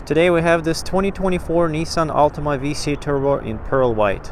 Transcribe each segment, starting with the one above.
Today we have this 2024 Nissan Altima VC Turbo in pearl white.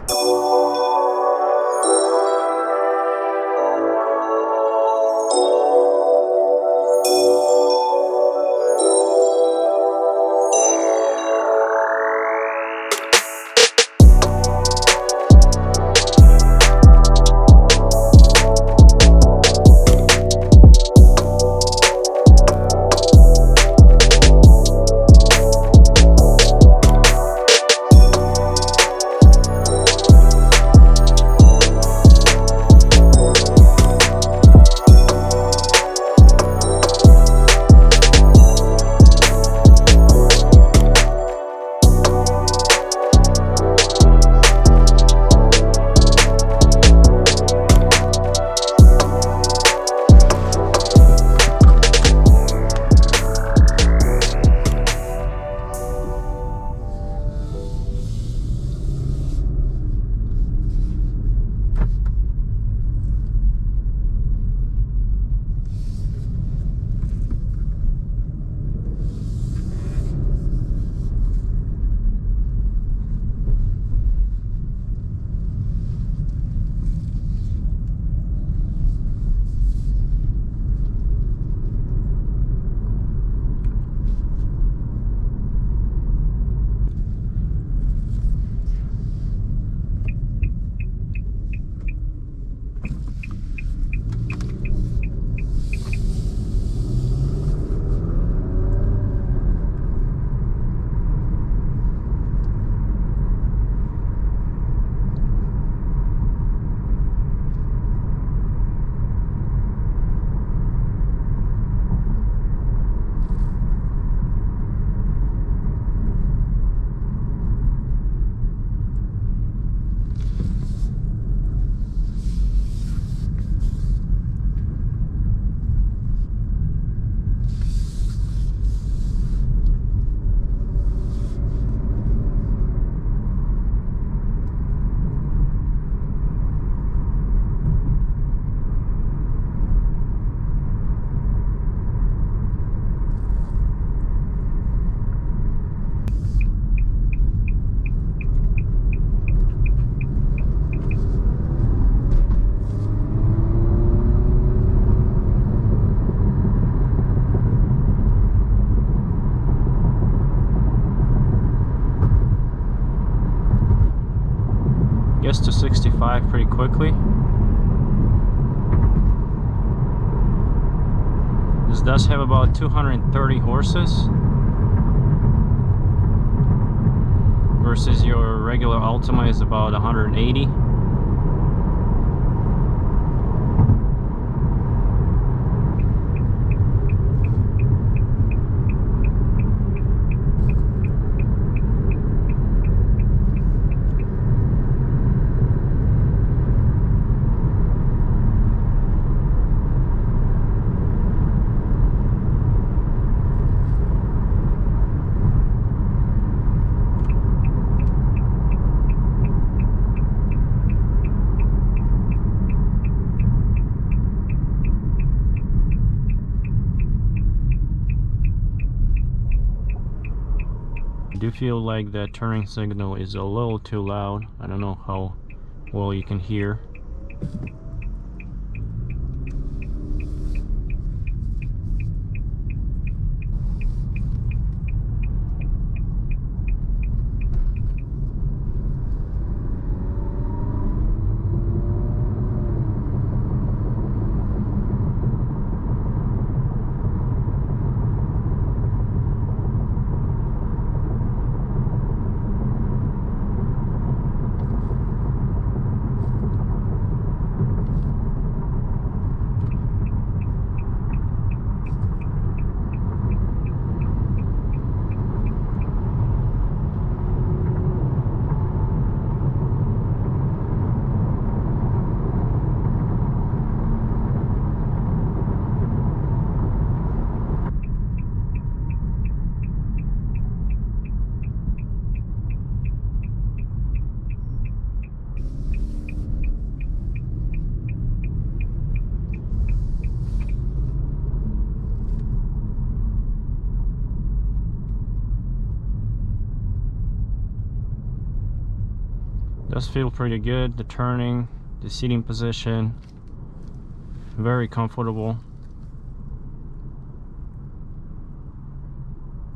Gets to 65 pretty quickly. This does have about 230 horses versus your regular Altima is about 180. I do feel like that turning signal is a little too loud. I don't know how well you can hear. Does feel pretty good. The turning, the seating position, very comfortable.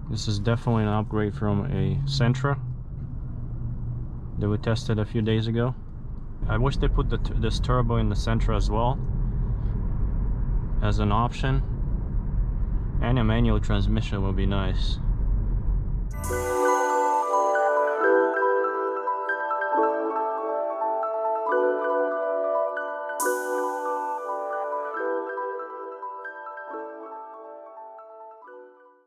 This is definitely an upgrade from a Sentra that we tested a few days ago. I wish they put this turbo in the Sentra as well as an option, and a manual transmission would be nice.